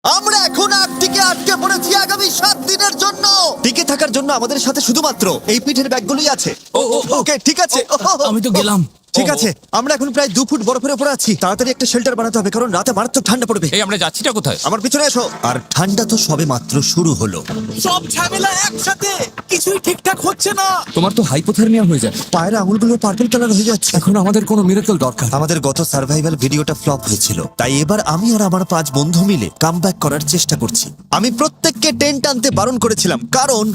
আমরা এখন আর্কটিকে আটকে পড়েছি আগামী 7 দিনের জন্য। টিকে থাকার জন্য আমাদের সাথে শুধুমাত্র এই পিঠের ব্যাগগুলোই আছে। ওকে ঠিক আছে। আমি তো গেলাম। ঠিক আছে, আমরা এখন প্রায় 2 ফুট বরফের উপরে আছি। তাড়াতাড়ি একটা শেল্টার বানাতে হবে, কারণ রাতে মারাত্মক ঠান্ডা পড়বে। এই আমরা যাচ্ছিটা কোথায়? আমার পিছনে এসো। আর ঠান্ডা তো সবে মাত্র শুরু হলো। সব ঝামেলা একসাথে, কিছুই ঠিকঠাক হচ্ছে না। তোমার তো হাইপোথার্মিয়া হয়ে যায়। পায়ের আঙুলগুলো পার্পল কালার হয়ে যাচ্ছে। এখন আমাদের কোনো মিরাকল দরকার। আমাদের গত সার্ভাইভাল ভিডিওটা ফ্লপ হয়েছিল, তাই এবার আমি আর আমার 5 বন্ধু মিলে কামব্যাক করার চেষ্টা করছি। আমি প্রত্যেককে টেন্ট আনতে বারণ করেছিলাম, কারণ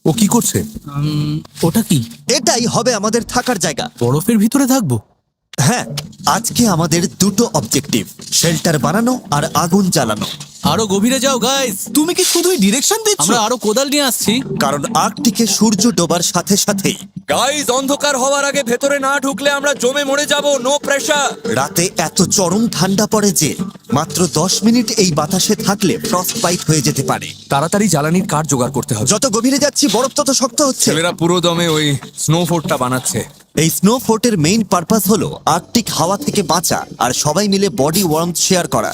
ও কি করছে? ওটা কি? এটাই হবে আমাদের থাকার জায়গা। বরফের ভিতরে থাকবো? হ্যাঁ, আজকে আমাদের দুটো অবজেক্টিভ, শেল্টার বানানো আর আগুন জ্বালানো। আরো গভীরে যাও গাইস। তুমি কি শুধুই ডিরেকশন দিচ্ছ? আমরা আরো কোদাল নিয়ে আসছি। কারণ আর্কটিকে সূর্য ডোবার সাথে সাথেই গাইস, অন্ধকার হওয়ার আগে ভেতরে না ঢুকলে আমরা জমে মরে যাব। No pressure. রাতে এত চরম ঠান্ডা পড়ে যে মাত্র 10 মিনিট এই বাতাসে থাকলে ফ্রস্ট বাইট হয়ে যেতে পারে। তাড়াতাড়ি জ্বালানির কাঠ জোগাড় করতে হবে। যত গভীরে যাচ্ছি বরফ তত শক্ত হচ্ছে। ছেলেরা পুরো দমে ওই স্নো ফোর্টটা বানাচ্ছে। এই স্নো ফোর্টের মেইন পারপাস হলো আর্কটিক হাওয়া থেকে বাঁচা আর সবাই মিলে বডি ওয়ার্মথ শেয়ার করা।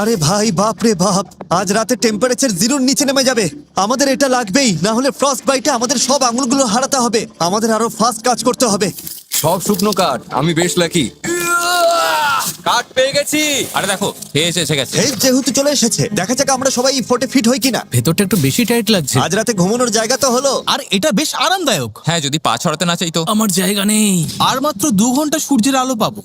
আরে ভাই, বাপ রে বাপ, আজ রাতে টেম্পারেচার 0-র নিচে নেমে যাবে। আমাদের এটা লাগবেই, না হলে ফ্রস্ট বাইটে আমাদের সব আঙুলগুলো হারাতে হবে। আমাদের আরো ফাস্ট কাজ করতে হবে। সব শুকনো কাঠ। আমি বেশ লাকি, কাঠ পেয়ে গেছি। আরে দেখো, এসে গেছে। এই যেহেতু চলে এসেছে, দেখা যাক আমরা সবাই এই ফোর্টে ফিট হই কিনা। ভেতরটা একটু বেশি টাইট লাগছে। আজ রাতে ঘুমানোর জায়গা তো হলো। আর এটা বেশ আরামদায়ক। হ্যাঁ, যদি পা ছড়াতে না চাই তো। আমার জায়গা নেই। আর মাত্র 2 ঘন্টা সূর্যের আলো পাবো,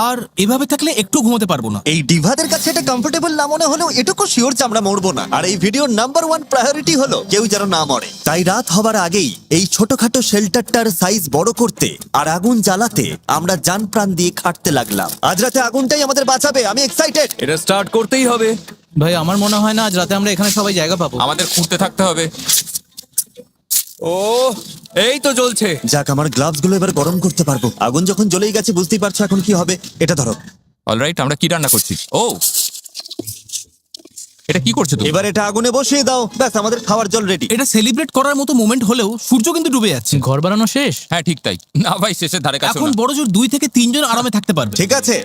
আর এভাবে থাকলে একটু ঘুমোতে পারবো না। এই ডিভাদের কাছে এটা কমফোর্টেবল না মনে হলেও এটুকু শিওর যে আমরা মরবো না। আর এই ভিডিওর নাম্বার 1 প্রায়োরিটি হলো কেউ যেন না মরে। তাই রাত হবার আগেই এই ছোটখাটো শেল্টারটার সাইজ বড় করতে আর আগুন জ্বালাতে আমরা জান প্রাণ দিয়ে খাটতে লাগলাম। আজ রাতে আগুনটাই আমাদের বাঁচাবে। আমি এক্সাইটেড। এটা স্টার্ট করতেই হবে। ভাই, আমার মনে হয় না আজ রাতে আমরা এখানে সবাই জায়গা পাবো। আমাদের খুঁড়তে থাকতে হবে। ও, এই তো জ্বলছে। যাক, আমার গ্লাভস গুলো এবার গরম করতে পারবো। আগুন যখন জ্বলেই গেছে বুঝতেই পারছো এখন কি হবে। এটা ধরো। অলরাইট, আমরা কি রান্না করছি? ও, এটা কি করছো তুমি? এবার এটা আগুনে বসিয়ে দাও। ব্যাস, আমাদের খাওয়ার জল রেডি। এটা সেলিব্রেট করার মতো মোমেন্ট হলেও সূর্য কিন্তু ডুবে যাচ্ছে। ঘর বানানো শেষ। হ্যাঁ, ঠিক তাই। না ভাই, শেষের ধারে কাছে এখন বড় জোর 2 থেকে 3 জন আরামে থাকতে পারবে। ঠিক আছে,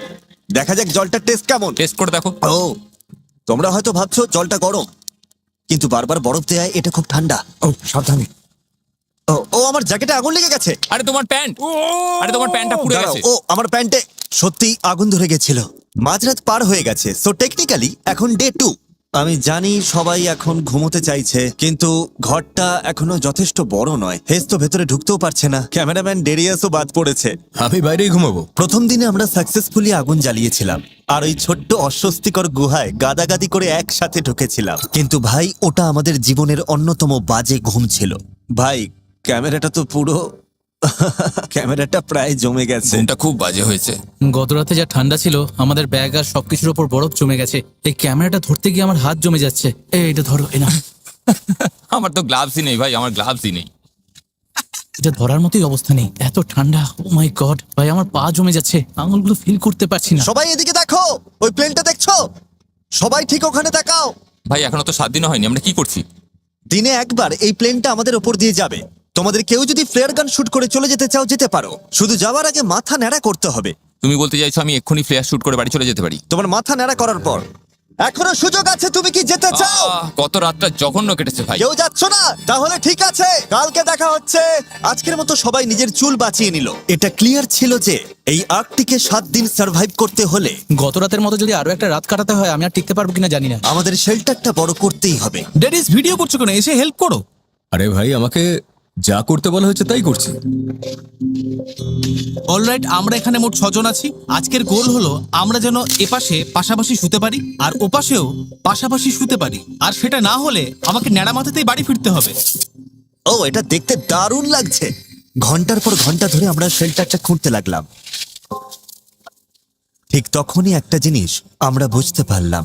দেখা যাক জলটার টেস্ট কেমন। টেস্ট করে দেখো। ও, তোমরা হয়তো ভাবছো জলটা গরম, কিন্তু বারবার বরফ দেয় এটা খুব ঠান্ডা। ও, সাবধানে। ও, আমার জ্যাকেটে আগুন লেগে গেছে। আরে তোমার প্যান্ট, আরে তোমার প্যান্টটা পুড়ে দাঁড়াও, গেছে। ও আমার প্যান্টে সত্যি আগুন ধরে গেছিল। মাঝরাত পার হয়ে গেছে, সো টেকনিক্যালি এখন ডে 2। আমি জানি সবাই এখন ঘুমোতে চাইছে, কিন্তু ঘরটা এখনো যথেষ্ট বড় নয়। হেস তো ভেতরে ঢুকতেও পারছে না। ক্যামেরাম্যান ডেরিয়াসও বাদ পড়েছে। আমি বাইরেই ঘুমাবো। প্রথম দিনে আমরা সাকসেসফুলি আগুন জ্বালিয়েছিলাম আর ওই ছোট্ট অস্বস্তিকর গুহায় গাদাগাদি করে একসাথে ঢুকেছিলাম। কিন্তু ভাই, ওটা আমাদের জীবনের অন্যতম বাজে ঘুম ছিল। ভাই, ক্যামেরাটা তো পুরো ক্যামেরাটা প্রায় জমে গেছে। ঘুমটা খুব বাজে হয়েছে। গত রাতে যা ঠান্ডা ছিল, আমাদের ব্যাগ আর সবকিছুর উপর বরফ জমে গেছে। এই ক্যামেরাটা ধরতে গিয়ে আমার হাত জমে যাচ্ছে। এটা ধরো, না আমার তো গ্লাভসই নেই ভাই, আমার গ্লাভসই নেই। এটা ধরার মতোই অবস্থা নেই, এত ঠান্ডা। ও মাই গড ভাই, আমার পা জমে যাচ্ছে, আঙুলগুলো ফিল করতে পারছি না। সবাই এদিকে দেখো, ওই প্লেনটা দেখছো? সবাই ঠিক ওখানে তাকাও। ভাই, এখনো তো 7 দিনও হয়নি, আমরা কি করছি? দিনে একবার এই প্লেনটা আমাদের ওপর দিয়ে যাবে। তোমাদের কেউ যদি ফ্লেয়ার গান শুট করে চলে যেতে চাও যেতে পারো, শুধু যাওয়ার আগে মাথা ন্যাড়া করতে হবে। তুমি বলতে চাইছো আমি এক্ষুনি ফ্লেয়ার শুট করে বাড়ি চলে যেতে পারি? তোমার মাথা ন্যাড়া করার পর এখনো সুযোগ আছে। তুমি কি যেতে চাও? কত রাতটা জঘন্য কেটেছে ভাই। কেউ যাচ্ছ না? তাহলে ঠিক আছে, কালকে দেখা হচ্ছে। আজকের মতো সবাই নিজের চুল বাঁচিয়ে নিল। এটা ক্লিয়ার ছিল যে এই আর্কটিকে 7 দিন সার্ভাইভ করতে হলে গত রাতের মতো যদি আরো একটা রাত কাটাতে হয়, আমি আর টিকতে পারবো কিনা জানি না। আমাদের শেল্টারটা বড় করতেই হবে। ডেডিস, ভিডিও করছো কেন? এসে হেল্প করো। আরে ভাই, আমাকে যা করতে বলা হয়েছে তাই করছি। অলরাইট, আমরা এখানে মোট 6 জন আছি। আজকের গোল হলো আমরা যেন এপাশে পাশাপাশি শুতে পারি আর ওপাশেও পাশাপাশি শুতে পারি। আর সেটা না হলে আমাকে ন্যাড়া মাথাতেই বাড়ি ফিরতে হবে। ও, এটা দেখতে দারুণ লাগছে। ঘন্টার পর ঘন্টা ধরে আমরা শেল্টারটা খুঁড়তে লাগলাম। ঠিক তখনই একটা জিনিস আমরা বুঝতে পারলাম।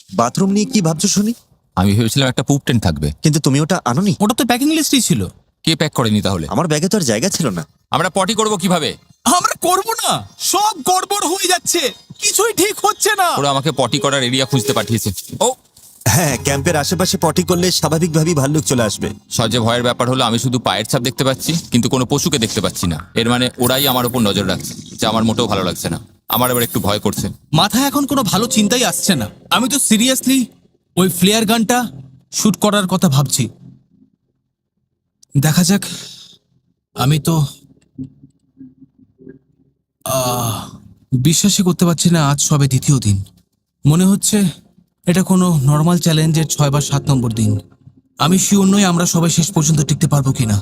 বাথরুম নিয়ে কি ভাবছো শুনি? আমি ভেবেছিলাম একটা পুপ টেন্ট থাকবে। কিন্তু তুমি ওটা আনোনি। ওটা তো প্যাকিং লিস্টেই ছিল। কে প্যাক করেনি তাহলে? আমার ব্যাগে তো আর জায়গা ছিল না। আমরা পটি করব কিভাবে? আমরা করব না, সব গড়বড় হয়ে যাচ্ছে, কিছুই ঠিক হচ্ছে না। ওরা আমাকে পটি করার এরিয়া খুঁজতে পাঠিয়েছে। ও, হ্যাঁ, ক্যাম্পের আশেপাশে পটি করলে স্বাভাবিকভাবেই ভাল্লুক চলে আসবে। সবচেয়ে ভয়ের ব্যাপার হলো আমি শুধু পায়ের ছাপ দেখতে পাচ্ছি, কিন্তু কোনো পশুকে দেখতে পাচ্ছি না। এর মানে ওরাই আমার উপর নজর রাখছে, যা আমার মোটেও ভালো লাগছে না। আমার এবার একটু ভয় করছে। মাথায় এখন কোনো ভালো চিন্তাই আসছে না। আমি তো সিরিয়াসলি ওই ফ্লেয়ার গানটা শুট করার কথা ভাবছি। দেখা যাক। আমি তো বিশ্বাসই করতে পারছি না, আজ সবে দ্বিতীয় দিন। মনে হচ্ছে এটা কোনো নর্মাল চ্যালেঞ্জের 6 বা 7 নম্বর দিন। আমি শিওর নই আমরা সবাই শেষ পর্যন্ত টিকতে পারবো কিনা।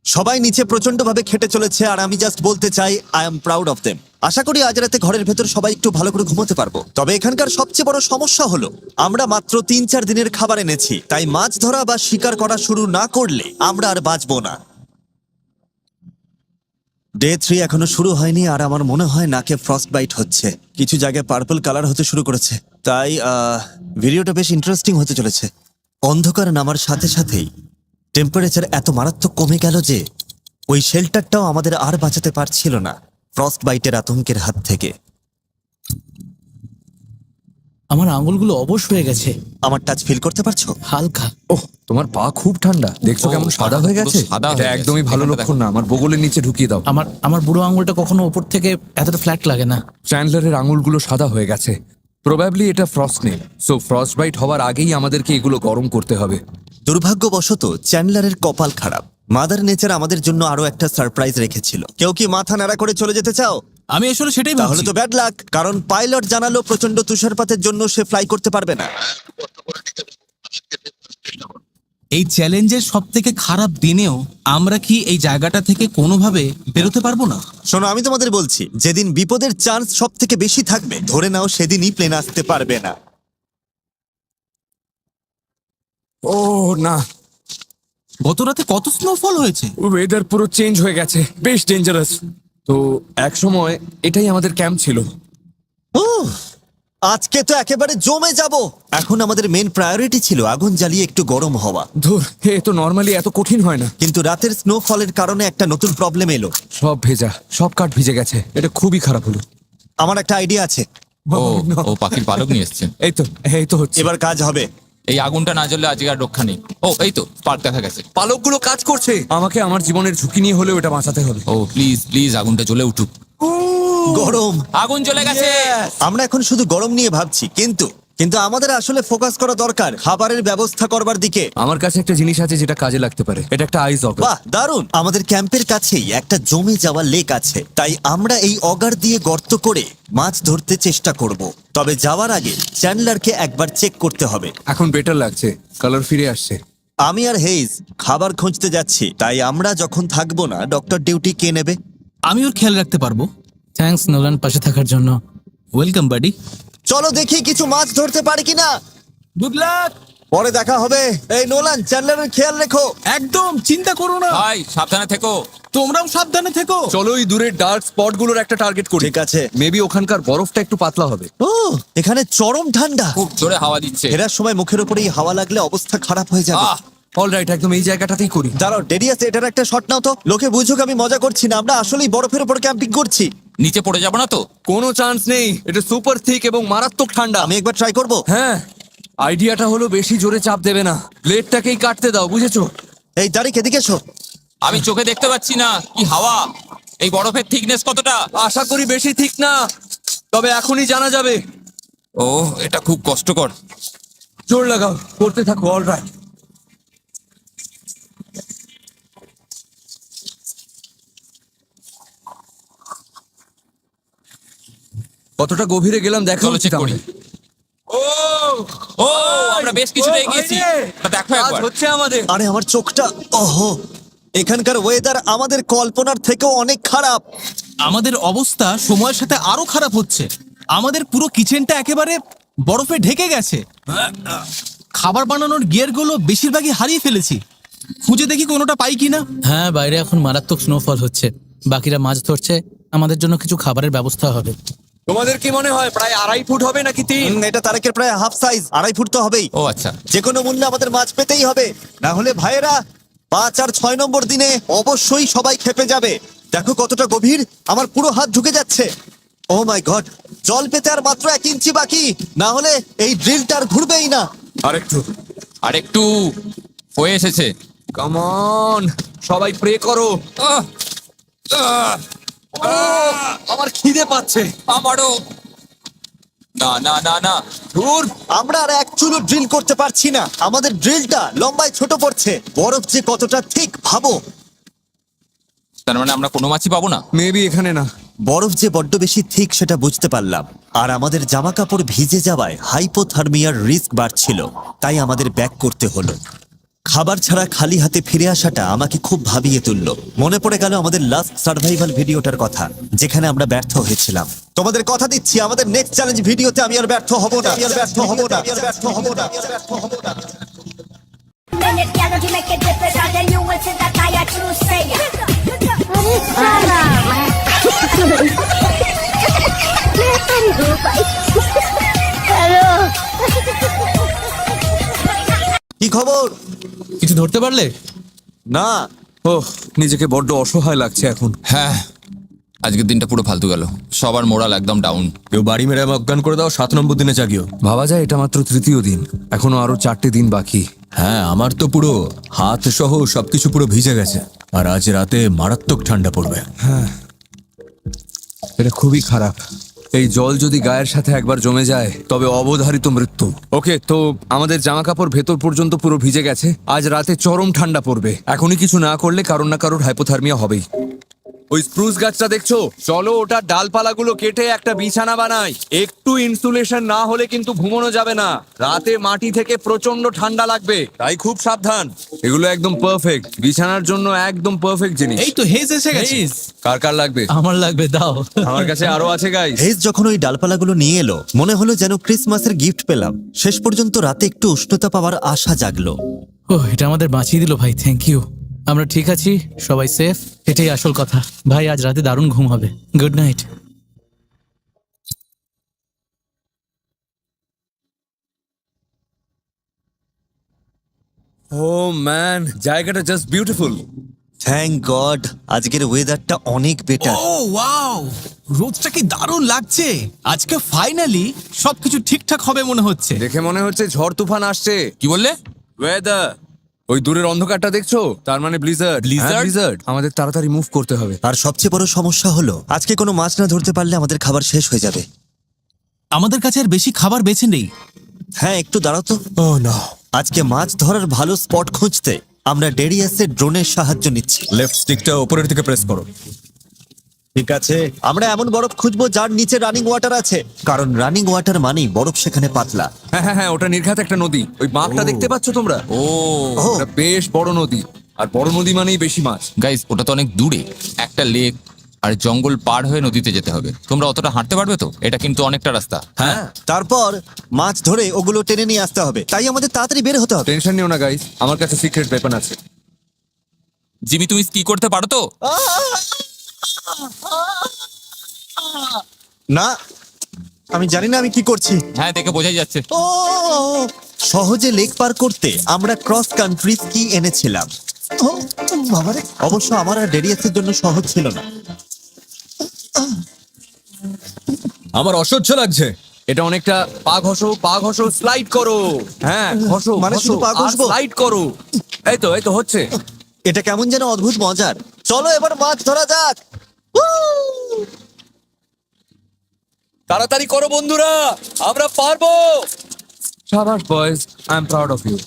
সবাই নিচে প্রচন্ডভাবে খেটে চলেছে আর আমি জাস্ট বলতে চাই I am proud of them. আশা করি আজ রাতে ঘরের ভেতর সবাই একটু ভালো করে ঘুমোতে পারবো। তবে এখানকার সবচেয়ে বড় সমস্যা হলো আমরা মাত্র 3-4 দিনের খাবার এনেছি, তাই মাছ ধরা বা শিকার করা শুরু না করলে আমরা আর বাঁচবো না। ডে 3 এখনো শুরু হয়নি আর আমার মনে হয় নাকে ফ্রস্ট বাইট হচ্ছে। কিছু জায়গায় পার্পল কালার হতে শুরু করেছে, তাই ভিডিওটা বেশ ইন্টারেস্টিং হতে চলেছে। অন্ধকার নামার সাথে সাথেই টেম্পারেচার এত মারাত্মক কমে গেল যে ওই শেল্টারটাও আমাদের আর বাঁচাতে পারছিল না ফ্রস্ট বাইটের আতঙ্কের হাত থেকে। আমার আঙুলগুলো অবশ হয়ে গেছে, আমার টাচ ফিল করতে পারছো? হালকা। ওহ, তোমার পা খুব ঠান্ডা, দেখছো কেমন সাদা হয়ে গেছে। পুরো সাদা হয়ে এটা গেছে। একদমই ভালো এখানটা লক্ষণ না। আমার বগলের নিচে ঢুকিয়ে দাও। আমার বুড়ো আঙুলটা কখনো উপর থেকে এতটা ফ্ল্যাট লাগে না। চ্যান্ডলারের আঙুলগুলো সাদা হয়ে গেছে। প্রবাবলি এটা ফ্রস্ট নেই। সো ফ্রস্ট বাইট হওয়ার আগেই আমাদেরকে এগুলো গরম করতে হবে। দুর্ভাগ্যবশত চ্যান্ডলারের কপাল খারাপ। মাদার নেচার আমাদের জন্য আরো একটা সারপ্রাইজ রেখেছিল। কেউ কি মাথা নাড়া করে চলে যেতে চাও? আমি আসলে সেটাই তাহলে ভাবছি। তো ব্যাড লাক, কারণ পাইলট জানালো প্রচন্ড তুষারপাতের জন্য সে ফ্লাই করতে পারবে না। এই চ্যালেঞ্জের সব থেকে খারাপ দিনেও আমরা কি এই জায়গাটা থেকে কোনোভাবে বেরোতে পারবো না? শোনো, আমি তোমাদের বলছি, যেদিন বিপদের চান্স সব থেকে বেশি থাকবে ধরে নাও সেদিনই প্লেন আসতে পারবে না। ও না, গত রাতে কত স্নোফল হয়েছে। ওয়েদার পুরো চেঞ্জ হয়ে গেছে, বেশ ডেঞ্জারাস। তো এক সময় এটাই আমাদের ক্যাম্প ছিল। উহ, আজকে তো একেবারে জমে যাব। এখন আমাদের মেন প্রায়োরিটি ছিল আগুন জ্বালিয়ে একটু গরম হওয়া, ধুর, এ তো নর্মালি এত কঠিন হয় না। কিন্তু রাতের স্নোফলের কারণে একটা নতুন প্রবলেম এলো। সব ভেজা, সব কাঠ ভিজে গেছে। এটা খুবই খারাপ হলো। আমার একটা আইডিয়া আছে, ও পাখির পালক নিয়ে এসছে। এই তো হচ্ছে। এবার কাজ হবে। এই আগুনটা না জ্বললে আজকে আর রক্ষা নেই। ও এই তো স্পার্ক দেখা গেছে। পালকগুলো কাজ করছে। আমাকে আমার জীবনের ঝুঁকি নিয়ে হলেও এটা বাঁচাতে হবে। ও প্লিজ প্লিজ আগুনটা জ্বলে উঠুক। গরম। আগুন জ্বলে গেছে। আমরা এখন শুধু গরম নিয়ে ভাবছি, কিন্তু আমাদের আসলে ফোকাস করা দরকার খাবারের ব্যবস্থা করবার দিকে। আমার কাছে একটা জিনিস আছে যেটা কাজে লাগতে পারে। এটা একটা আইস অগার। বাহ, দারুণ। আমাদের ক্যাম্পের কাছেই একটা জমে যাওয়া লেক আছে, তাই আমরা এই অগার দিয়ে গর্ত করে মাছ ধরতে চেষ্টা করব। তবে যাওয়ার আগে চ্যান্ডলারকে একবার চেক করতে হবে। এখন বেটার লাগছে, কালার ফিরে আসছে। আমি আর হেইজ খাবার খুঁজতে যাচ্ছি, তাই আমরা যখন থাকবো না ডক্টর ডিউটি কে নেবে? আমি ওর খেয়াল রাখতে পারবো। থ্যাঙ্কস নোলান, পাশে থাকার জন্য। ওয়েলকাম বাডি। চলো দেখি কিছু মাছ ধরতে পারি কিনা। Good luck. পরে দেখা হবে। এই নোলান, চ্যান্ডলারের খেয়াল রেখো। একদম চিন্তা করো না। ভাই সাবধানে থেকো। তোমরাও সাবধানে থেকো। চলো ওই দূরের ডার্ক স্পট গুলোর একটা টার্গেট করি। ঠিক আছে। মেবি ওখানকার বরফটা একটু পাতলা হবে। ও, এখানে চরম ঠান্ডা। খুব জোরে হাওয়া দিচ্ছে। ফেরার সময় মুখের উপরেই হাওয়া লাগলে অবস্থা খারাপ হয়ে যাবে। আহ অলরাইট, একদম এই জায়গাটাতেই করি। দাঁড়াও, ডেরিয়াস, এটার একটা শট নাও তো। লোকে বুঝুক আমি মজা করছি না, আমরা আসলেই বরফের উপর ক্যাম্পিং করছি। নিচে পড়ে যাবো না তো? কোনো চান্স নেই। এটা সুপার থিক এবং মারাত্মক ঠান্ডা। আমি একবার ট্রাই করব। হ্যাঁ, আইডিয়াটা হলো বেশি জোরে চাপ দেবে না, ব্লেডটাকেই কাটতে দাও, বুঝেছো? এই তারিখ, এদিকে এসো। আমি চোখে দেখতে পাচ্ছি না। কি হাওয়া! এই বরফের থিকনেস কতটা? আশা করি বেশি ঠিক না, তবে এখনই জানা যাবে। ও এটা খুব কষ্টকর। জোর লাগাও, করতে থাকো। অলরাইট, কতটা গভীরে গেলাম দেখা চলো উচিত চেক করি। ও ও আমরা বেশ কিছুটা এগিয়েছি। দেখো একবার। হচ্ছে আমাদের। আরে আমার চোখটা, ওহো, এখানকার ওয়েদার আমাদের কল্পনার থেকেও অনেক খারাপ। আমাদের অবস্থা সময়ের সাথে আরো খারাপ হচ্ছে। আমাদের পুরো কিচেনটা একেবারে বরফে ঢেকে গেছে। খাবার বানানোর গিয়ারগুলো বেশিরভাগই হারিয়ে ফেলেছি। খুঁজে দেখি কোনোটা পাই কিনা। হ্যাঁ, বাইরে এখন মারাত্মক স্নোফল হচ্ছে। বাকিরা মাছ ধরছে, আমাদের জন্য কিছু খাবারের ব্যবস্থা হবে। তোমাদের কি মনে হয় প্রায় 2.5 ফুট হবে নাকি 3? এটা তারিখের প্রায় হাফ সাইজ, 2.5 ফুট তো হবেই। ও আচ্ছা। যে কোনো মূল্যে আমাদের মাছ পেতেই হবে, না হলে ভাইয়েরা 5 আর 6 নম্বর দিনে অবশ্যই সবাই খেপে যাবে। দেখো কতটা গভীর, আমার পুরো হাত ঢুকে যাচ্ছে। ও মাই গড, জল পেতে আর মাত্র 1 ইঞ্চি বাকি, না হলে এই ড্রিলটা আর ঘুরবেই না। আরেকটু হয়ে এসেছে। কাম অন, সবাই প্রে করো। আহ, আহ, আমার খিদে পাচ্ছে। আমারও। না না না না, ধুর। আমরা আর এক চুলো ড্রিল করতে পারছি না, আমাদের ড্রিলটা লম্বায় ছোট পড়ছে। বরফ যে কতটা ঠিক ভাবো। তার মানে আমরা কোনো মাছই পাবো না। মেবি এখানে না। বরফ যে বড্ড বেশি ঠিক সেটা বুঝতে পারলাম। আর আমাদের জামা কাপড় ভিজে যাওয়ায় হাইপোথার্মিয়ার রিস্ক বাড়ছিল, তাই আমাদের ব্যাক করতে হলো। খাবার ছাড়া খালি হাতে ফিরে আসাটা আমাকে খুব ভাবিয়ে তুলল। মনে পড়ে গেল আমাদের লাস্ট সার্ভাইভাল ভিডিওটার কথা, যেখানে আমরা ব্যর্থ হয়েছিলাম। তোমাদের কথা দিচ্ছি, আমাদের নেক্সট চ্যালেঞ্জ ভিডিওতে আমি আর ব্যর্থ হব না, আমি আর ব্যর্থ হব না, আমি আর ব্যর্থ হব না, আমি আর ব্যর্থ হব না। Minute, yeah, don't you make a difference? I tell you what's in that I true say. Hello. কি খবর? কিছু ধরতে পারলে? না, ওহ, নিজেকে বড্ড অসহায় লাগছে এখন। হ্যাঁ, আজকের দিনটা পুরো ফালতু গেল। সবার মোরাল একদম ডাউন। কেউ বাড়ি মেরে আমাকে অজ্ঞান করে দাও, 7 নম্বর দিনে জাগিও। ভাবা যায় এটা মাত্র তৃতীয় দিন, এখনো আরো 4টে দিন বাকি। হ্যাঁ, আমার তো পুরো হাত সহ সবকিছু পুরো ভিজে গেছে। আর আজ রাতে মারাত্মক ঠান্ডা পড়বে। এটা খুবই খারাপ। এই জল যদি গায়ের সাথে একবার জমে যায় তবে অবধারিত মৃত্যু। ওকে, তো আমাদের জামা কাপড় ভেতর পর্যন্ত পুরো ভিজে গেছে। আজ রাতে চরম ঠান্ডা পড়বে। এখনই কিছু না করলে কারোর না কারোর হাইপোথার্মিয়া হবেই। ওই স্প্রুস গাছটা দেখছো? চলো ওটার ডালপালাগুলো কেটে একটা বিছানা বানাই। একটু ইনসুলেশন না হলে কিন্তু ঘুমানো যাবে না। রাতে মাটি থেকে প্রচন্ড ঠান্ডা লাগবে, তাই খুব সাবধান। এগুলো একদম পারফেক্ট বিছানার জন্য, একদম পারফেক্ট জিনিস। এই তো হেজ এসে গেছে। কার কার লাগবে? আমার লাগবে, দাও। আমার কাছে আরো আছে গাইস। হেজ যখন ওই ডালপালাগুলো নিয়ে এলো, মনে হলো যেন ক্রিসমাসের গিফট পেলাম। শেষ পর্যন্ত রাতে একটু উষ্ণতা পাওয়ার আশা জাগলো। ও, এটা আমাদের বাঁচিয়ে দিল ভাই, থ্যাংক ইউ। আমরা ঠিক আছি, সবাই সেফ, এটাই আসল কথা। ভাই আজ রাতে দারুণ ঘুম হবে। Good night. ও ম্যান, জায়গাটা জাস্ট বিউটিফুল। থ্যাংক গড, আজকের ওয়েদারটা অনেক বেটার। ও ওয়াও, রোদটা কি দারুণ লাগছে। আজকে ফাইনালি সবকিছু ঠিকঠাক হবে মনে হচ্ছে। দেখে মনে হচ্ছে ঝড় তুফান আসছে। কি বললে? ওয়েদার, ওই দূরের অন্ধকারটা দেখছো? তার মানে ব্লিজার্ড। Blizzard? ব্লিজার্ড। আমাদের তাড়াতাড়ি মুভ করতে হবে। আর সবচেয়ে বড় সমস্যা হলো আজকে কোনো মাছ না ধরতে পারলে আমাদের খাবার শেষ হয়ে যাবে। আমাদের কাছে আর বেশি খাবার বেঁচে নেই। হ্যাঁ, একটু দাঁড়াও তো। ও না। আজকে মাছ ধরার ভালো স্পট খুঁজতে আমরা ডেরিয়াসের ড্রোনের সাহায্য নিচ্ছি। লেফট স্টিকটা উপরের দিকে প্রেস করো। ঠিক আছে, আমরা এমন বরফ খুঁজবো যার নিচে রানিং ওয়াটার আছে, কারণ রানিং ওয়াটার মানেই বরফ সেখানে পাতলা। হ্যাঁ হ্যাঁ হ্যাঁ, ওটা নির্ঘাত একটা নদী। ওই বাঁকটা দেখতে পাচ্ছ তোমরা? ও ও, ওটা বেশ বড় নদী, আর বড় নদী মানেই বেশি মাছ। গাইস, ওটা তো অনেক দূরে। একটা লেক আর জঙ্গল পার হয়ে নদীতে যেতে হবে। তোমরা অতটা হাঁটতে পারবে তো? এটা কিন্তু অনেকটা রাস্তা। হ্যাঁ, তারপর মাছ ধরে ওগুলো টেনে নিয়ে আসতে হবে, তাই আমাদের তাড়াতাড়ি বের হতে হবে। টেনশন নিও না গাইস, আমার কাছে সিক্রেট ওয়েপন আছে। জিমি, তুমি স্কি করতে পারো তো? না, আমি জানি না আমি কি করছি। হ্যাঁ, দেখে বোঝাই যাচ্ছে। ও, সহজে লেক পার করতে আমরা ক্রস কান্ট্রি স্কি এনেছিলাম। ও, বাবারে, অবশ্য আমার আর ডেরিয়াসের জন্য সহজ ছিল না। আমার অসহ্য লাগছে। এটা অনেকটা পা ঘষো, স্লাইড করো। হ্যাঁ, ঘষো, মানে শুধু পা ঘষবো? স্লাইড করো। এই তো হচ্ছে। এটা কেমন যেন অদ্ভুত মজার। চলো এবার মাছ ধরা যাক। তাড়াতাড়ি করো বন্ধুরা, আমরা পারবো। শাবাশ boys, I am proud of you.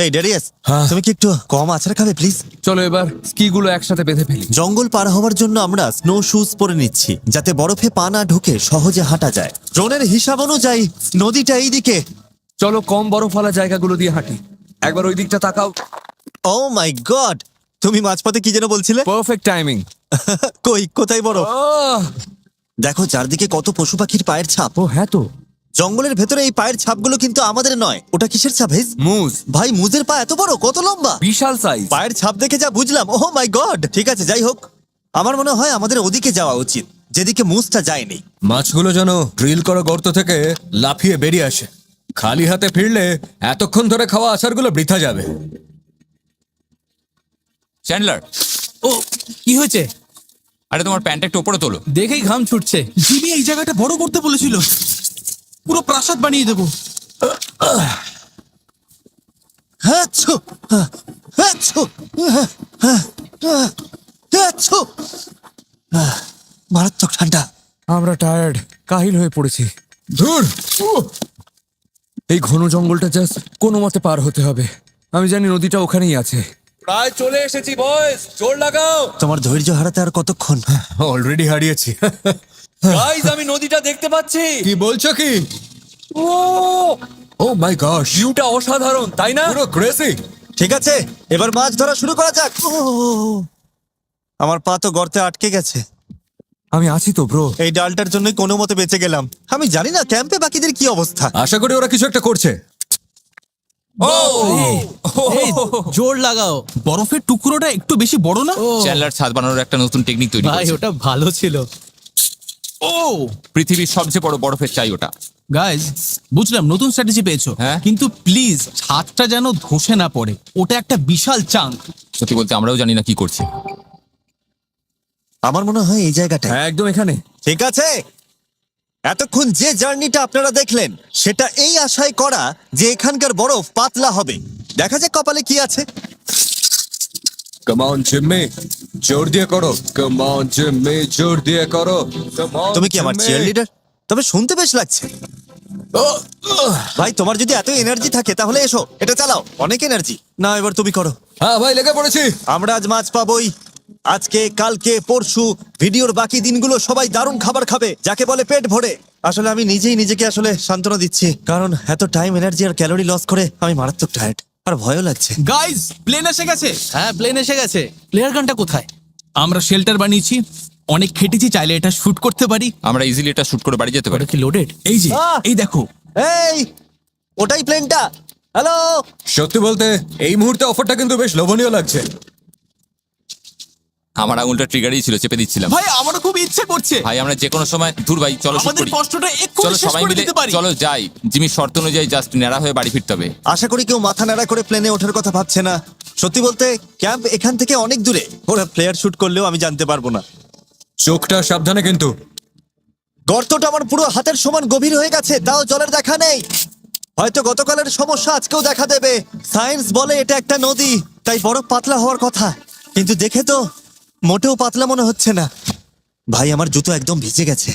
এই ডেরিয়াস, তুমি কি একটু কম আছাড় খাবে প্লিজ? চলো এবার স্কি গুলো একসাথে বেঁধে ফেলি। জঙ্গল পার হওয়ার জন্য আমরা স্নো শুজ পরে নিচ্ছি, যাতে বরফে পা না ঢুকে সহজে হাঁটা যায়। ড্রোনের হিসাব অনুযায়ী নদীটা এইদিকে। চলো কম বরফওয়ালা জায়গাগুলো দিয়ে হাঁটি। একবার ওই দিকটা তাকাও। ও মাই গড, তুমি মাঝপথে কি যেন বলছিলে? Perfect timing. কই, কোথায় বরফ? দেখো চারদিকে কত পশু পাখির পায়ের ছাপ। ও হ্যাঁ তো, জঙ্গলের ভেতরে এই পায়ের ছাপগুলো কিন্তু আমাদের নয়। ওটা কিসের ছাপ হেজ? মুজ। ভাই, মুজের পা এত বড়, কত লম্বা! বিশাল সাইজ। পায়ের ছাপ দেখে যা বুঝলাম। ওহ মাই গড! ঠিক আছে, যাই হোক, আমার মনে হয় আমাদের ওদিকে যাওয়া উচিত, যেদিকে মুজটা যায়নি। মাছগুলো যেন ড্রিল করা গর্ত থেকে লাফিয়ে বেরিয়ে আসে। খালি হাতে ফিরলে এতক্ষণ ধরে খাওয়া আচারগুলো বৃথা যাবে। চ্যান্ডলার, ও, কি হয়েছে? আরে তোমার প্যান্টটা একটু উপরে তোলো। দেখেই ঘাম ছুটছে। জিমি এই জায়গাটা বড় করতে বলেছিল, পুরো প্রাসাদ বানিয়ে দেবো। হাচ্ছু, হাচ্ছু, হাচ্ছু। হয়ে পড়েছি। ধুর! এই ঘন জঙ্গলটা জাস্ট কোনো মতে পার হতে হবে। আমি জানি নদীটা ওখানেই আছে। প্রায় চলে এসেছি বয়েস, জোর লাগাও। তোমার ধৈর্য হারাতে আর কতক্ষণ? অলরেডি হারিয়েছি। গাইস, আমি নদীটা দেখতে পাচ্ছি। কি বলছো কি? ও ও মাই গশ, ভিউটা অসাধারণ, তাই না? পুরো ক্রেজি। ঠিক আছে, এবার মাছ ধরা শুরু করা যাক। আমার পা তো গর্তে আটকে গেছে। আমি আছি তো ব্রো। এই ডালটার জন্যই কোনো মতে বেঁচে গেলাম। আমি জানি না ক্যাম্পে বাকিদের কি অবস্থা। আশা করি ওরা কিছু একটা করছে। এই জোর লাগাও। বরফের টুকরোটা একটু বেশি বড় না? চ্যান্ডলার ছাদ বানানোর একটা নতুন টেকনিক তৈরি ভাই করছে। ওটা ভালো ছিল। ও পৃথিবীর সবচেয়ে বড় বরফের চাই ওটা। গাইজ, বুঝলাম নতুন স্ট্র্যাটেজি পেয়েছো, হ্যাঁ। কিন্তু প্লিজ ছাদটা যেন ধসে না পড়ে। ওটা একটা বিশাল চাঙ্ক। সত্যি বলতে আমরাও জানি না কি করছি। আমার মনে হয় এই জায়গাটা। হ্যাঁ, একদম এখানে। ঠিক আছে, এতক্ষণ যে জার্নিটা আপনারা দেখলেন সেটা এই আশায় করা যে এখানকার বরফ পাতলা হবে। দেখা যাক কপালে কি আছে। কাম অন জিম্মি, জোর দিয়ে করো। কাম অন জিম্মি, জোর দিয়ে করো। Come on, তুমি কি আমার জিম্মি। Cheerleader? তবে শুনতে বেশ লাগছে। ভাই, তোমার যদি এত এনার্জি থাকে তাহলে এসো, এটা চালাও। অনেক এনার্জি। না, এবার তুমি করো। হ্যাঁ ভাই, লেগে পড়েছি। আমরা আজ মাছ পাবোই। আজকে, কালকে, পরশু, ভিডিওর বাকি দিনগুলো সবাই দারুণ খাবার খাবে, যাকে বলে পেট ভরে। আসলে আমি নিজেই নিজেকে আসলে সান্ত্বনা দিচ্ছি, কারণ এত টাইম, এনার্জি আর ক্যালোরি লস করে আমি মারাত্মক টায়ার্ড আর ভয়ও লাগছে। গাইজ, প্লেন এসে গেছে। হ্যাঁ, প্লেন এসে গেছে। প্লেয়ার গানটা কোথায়? আমরা শেল্টার বানিয়েছি, অনেক খেটেছি, চাইলে এটা শুট করতে পারি। আমরা ইজিলি এটা শুট করে বাড়ি যেতে পারি। ওটা কি লোডেড? এই যে, আহ! এই দেখো। এই, ওটাই প্লেনটা। হ্যালো। সত্যি বলতে এই মুহূর্তে অফারটা কিন্তু বেশ লোভনীয় লাগছে। আমার আঙুলটা ট্রিগারই ছিল, চেপে দিচ্ছিলাম। ভাই, আমারও খুব ইচ্ছে করছে। ভাই আমরা যে কোনো সময় দূর ভাই, চলো শুট আমাদের করি। কষ্টটা এক্ষুনি চলো শেষ সবাই করে মিলে, দিতে পারি। চলো যাই। জিমির শর্ত অনুযায়ী জাস্ট ন্যাড়া হয়ে বাড়ি ফিরতে হবে। আশা করি কেউ মাথা নাড়া করে প্লেনে ওঠার কথা ভাবছে না। সত্যি বলতে ক্যাম্প এখান থেকে অনেক দূরে। ওরা প্লেয়ার শুট করলেও আমি জানতে পারবো না। চোখটা সাবধানে কিন্তু। গর্তটা আমার পুরো হাতের সমান গভীর হয়ে গেছে, তাও জলের দেখা নেই। হয়তো গতকালের সমস্যা আজকেও দেখা দেবে। সায়েন্স বলে এটা একটা নদী, তাই বরফ পাতলা হওয়ার কথা, কিন্তু দেখে তো মোটেও পাতলা মনে হচ্ছে না। ভাই, আমার জুতো একদম ভিজে গেছে।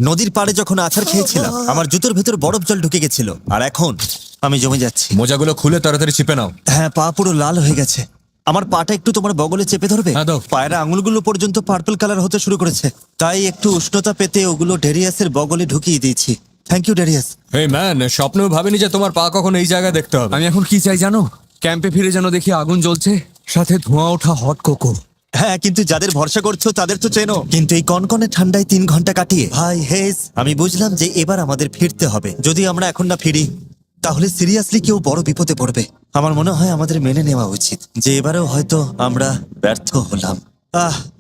নদীর পাড়ে যখন আছাড় খেয়েছিলাম আমার জুতোর ভেতর বরফ জল ঢুকে গেছিল, আর এখন আমি জমে যাচ্ছি। মোজাগুলো খুলে তাড়াতাড়ি চিপে নাও। হ্যাঁ, পা পুরো লাল হয়ে গেছে। আমার পাটা একটু তোমার বগলে চেপে ধরবে? হ্যাঁ, দাও। পায়ের আঙুলগুলো পর্যন্ত পার্পল কালার হতে শুরু করেছে, তাই একটু উষ্ণতা পেতে ওগুলো ডেরিয়াসের বগলে ঢুকিয়ে দিয়েছি। Thank you Darius. এই ম্যান, স্বপ্নেও ভাবিনি যে তোমার পা কখন এই জায়গায় দেখতে হবে। আমি এখন কি চাই জানো? ক্যাম্পে ফিরে যেন দেখি আগুন জ্বলছে, সাথে ধোঁয়া ওঠা হট কোকো। হ্যাঁ, কিন্তু যাদের ভরসা করছো তাদের তো চেনো। কিন্তু এই কনকনে ঠান্ডায় 3 ঘন্টা কাটিয়ে ভাই হেজ, আমি বুঝলাম যে এবার আমাদের ফিরতে হবে। যদি আমরা এখন না ফিরি তাহলে সিরিয়াসলি কেউ বড় বিপদে পড়বে। আমার মনে হয় আমাদের মেনে নেওয়া উচিত যে এবারেও হয়তো আমরা ব্যর্থ হলাম।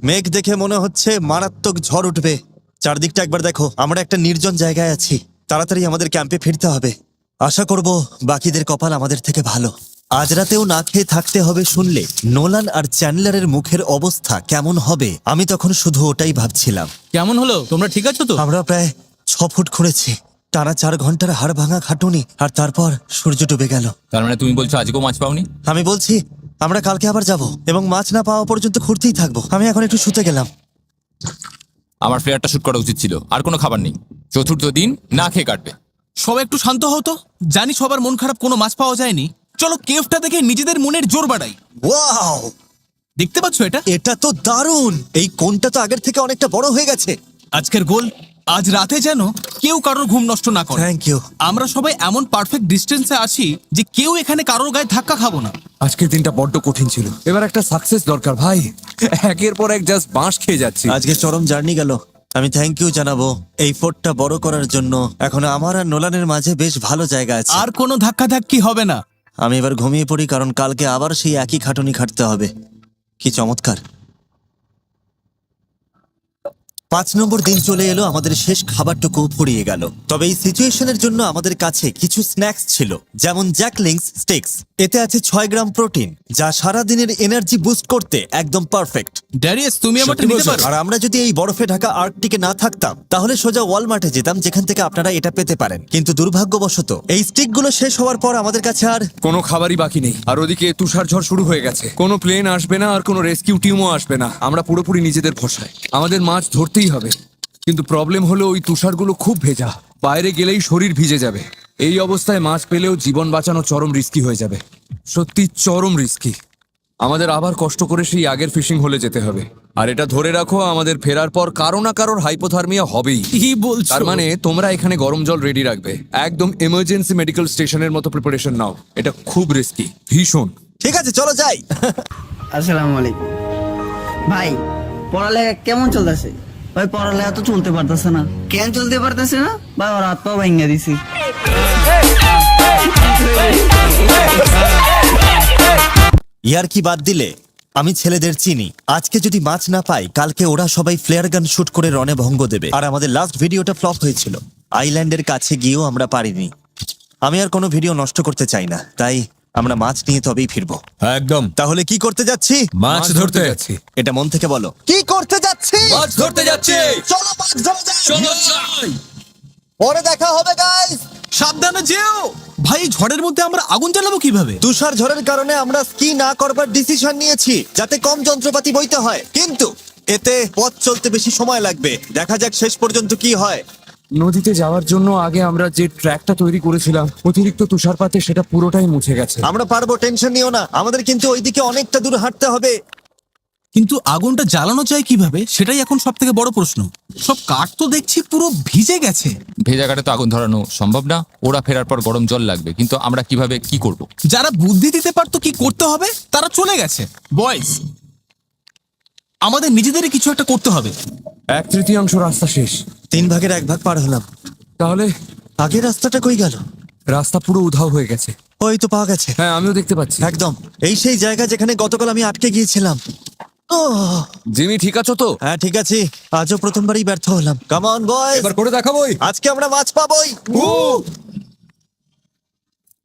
মেঘ দেখে মনে হচ্ছে মারাত্মক ঝড় উঠবে। চারদিকটা একবার দেখো, আমরা একটা নির্জন জায়গায় আছি। তাড়াতাড়ি আমাদের ক্যাম্পে ফিরতে হবে। আশা করব বাকিদের কপাল আমাদের থেকে ভালো। আজ রাতেও না খেয়ে থাকতে হবে শুনলে নোলান আর চ্যান্ডলারের মুখের অবস্থা কেমন হবে, আমি তখন শুধু ওটাই ভাবছিলাম। কেমন হলো? তোমরা ঠিক আছো তো? আমরা প্রায় 6 ফুট খুঁড়েছি, টানা 4 ঘন্টার হাড় ভাঙা খাটুনি, আর তারপর সূর্য ডুবে গেল। তার মানে তুমি বলছো আজকেও মাছ পাওনি? আমি বলছি আমরা কালকে আবার যাব এবং মাছ না পাওয়া পর্যন্ত খুঁড়তেই থাকবো। আমি এখন একটু শুতে গেলাম। আমার ফ্লেয়ারটা শুট করা উচিত ছিল। আর কোনো খাবার নেই, চতুর্থ দিন না খেয়ে কাটবে। সবাই একটু শান্ত হতো। জানি সবার মন খারাপ, কোনো মাছ পাওয়া যায়নি। চলো কেভটা দেখে নিজেদের মনের জোর বাড়াই। ওয়াও, দেখতে পাচ্ছ এটা? এটা তো দারুণ। এই কোণটা তো আগের থেকে অনেকটা বড় হয়ে গেছে। আজকের গোল, আজ রাতে যেন কেউ কারোর ঘুম নষ্ট না করে। Thank you. আমরা সবাই এমন পারফেক্ট ডিস্টেন্সে আছি যে কেউ এখানে কারোর গায়ে ধাক্কা খাবো না। আজকের দিনটা বড্ড কঠিন ছিল, এবার একটা সাকসেস দরকার ভাই। একের পর এক জাস্ট বাঁশ খেয়ে যাচ্ছি। আজকে চরম জার্নি গেল। আমি থ্যাংক ইউ জানাবো এই ফোর্টটা বড় করার জন্য। এখন আমার আর নোলানের মাঝে বেশ ভালো জায়গা আছে। আর কোনো ধাক্কাধাক্কি হবে না। আমি এবার ঘুমিয়ে পড়ি, কারণ কালকে আবার সেই একই খাটুনি খাটতে হবে। কি চমৎকার। 5 নম্বর দিন চলে এলো, আমাদের শেষ খাবারটুকু ফুরিয়ে গেল। তবে এই সিচুয়েশনের জন্য আমাদের কাছে কিছু স্ন্যাক্স ছিল, যেমন জ্যাকলিংস স্টিক্স। এতে আছে 6 গ্রাম প্রোটিন, যা সারা দিনের এনার্জি বুস্ট করতে একদম পারফেক্ট। ড্যারিয়াস, তুমি আমারটা সত্যি নিতে বলছো? পারো। আর আমরা যদি এই বরফে ঢাকা আর্কটিকে না থাকতাম তাহলে সোজা ওয়ালমার্টে যেতাম, যেখান থেকে আপনারা এটা পেতে পারেন। কিন্তু দুর্ভাগ্যবশত এই স্টিকগুলো শেষ হওয়ার পর আমাদের কাছে আর কোনো খাবারই বাকি নেই, আর ওদিকে তুষার ঝড় শুরু হয়ে গেছে। কোনো প্লেন আসবে না আর কোনো রেস্কিউ টিমও আসবে না। আমরা পুরোপুরি নিজেদের ভরসায়। আমাদের মাছ ধরতেই হবে। কিন্তু প্রবলেম হলো ওই তুষারগুলো খুব ভেজা, বাইরে গেলেই শরীর ভিজে যাবে। এই অবস্থায় মাছ পেলেও জীবন বাঁচানো চরম রিস্কি হয়ে যাবে, সত্যি চরম রিস্কি। আমাদের আবার কষ্ট করে সেই আগের ফিশিং হলে যেতে হবে। আর এটা ধরে রাখো, আমাদের ফেরার পর কারো না কারোর হাইপোথার্মিয়া হবেই। কি বলছো? তার মানে তোমরা এখানে গরম জল রেডি রাখবে, একদম এমার্জেন্সি মেডিকেল স্টেশনের মতো প্রিপারেশন নাও। এটা খুব রিস্কি, ভীষণ। ঠিক আছে চলো যাই। আসসালামু আলাইকুম ভাই। পড়ালেখা কেমন চলতেছে? ভাই পড়ালেখা তো চলতে পারতেছে না। কেন চলতে পারতেছে না ভাই? ওর হাত পা ভেঙে দিছি। ইয়ার কি বাদ দিলে, আমি ছেলেদের চিনি। আজকে যদি মাছ না পাই, কালকে ওরা সবাই ফ্লেয়ার গান শুট করে রনে ভঙ্গ দেবে। আর আমাদের লাস্ট ভিডিওটা ফ্লপ হয়েছিল, আইল্যান্ডের কাছে গিয়েও আমরা পারিনি। আমি আর কোনো ভিডিও নষ্ট করতে চাই না, তাই আমরা মাছ নিয়ে তবেই ফিরবো। একদম। তাহলে কি করতে যাচ্ছি? মাছ ধরতে যাচ্ছি। এটা মন থেকে বলো, কি করতে যাচ্ছি? মাছ ধরতে যাচ্ছি। চলো মাছ ধরা যাক। চলো যাই। পরে দেখা হবে গাইস। সাবধানে যেও ভাই, এই ঝড়ের মধ্যে আমরা আগুন জ্বালাবো কিভাবে? তুষার ঝড়ের কারণে আমরা স্কি না করবার ডিসিশন নিয়েছি, যাতে কম যন্ত্রপাতি বইতে হয়। কিন্তু এতে পথ চলতে বেশি সময় লাগবে। দেখা যাক শেষ পর্যন্ত কি হয়। নদীতে যাওয়ার জন্য আগে আমরা যে ট্র্যাকটা তৈরি করেছিলাম, অতিরিক্ত তুষারপাতে সেটা পুরোটাই মুছে গেছে। আমরা পারবো, টেনশন নিও না। আমাদের কিন্তু ওইদিকে অনেকটা দূর হাঁটতে হবে। কিন্তু আগুনটা জ্বালানো যায় কিভাবে, সেটাই এখন সব থেকে বড় প্রশ্ন। সব কাঠ তো দেখছি পুরো ভিজে গেছে। ভেজা কাঠে তো আগুন ধরানো সম্ভব না। ওরা ফেরার পর গরম জল লাগবে, কিন্তু আমরা কিভাবে কি করব? যারা বুদ্ধি দিতে পারতো কি করতে হবে, তারা চলে গেছে। বয়েজ, আমাদের নিজেদেরই কিছু একটা করতে হবে। 1/3 রাস্তা শেষ। 3 ভাগের 1 ভাগ পার হলাম। তাহলে আগের রাস্তাটা কই গেল? রাস্তা পুরো উধাও হয়ে গেছে। ওই তো পাওয়া গেছে। হ্যাঁ, আমিও দেখতে পাচ্ছি। একদম এই সেই জায়গা যেখানে গতকাল আমি আটকে গিয়েছিলাম। ওহ, জিমি, ঠিক আছো তো? হ্যাঁ ঠিক আছে। আজও প্রথমবারই ব্যর্থ হলাম। কাম অন বয়েজ, এবার করে দেখাবোই। আজকে আমরা মাছ পাবোই।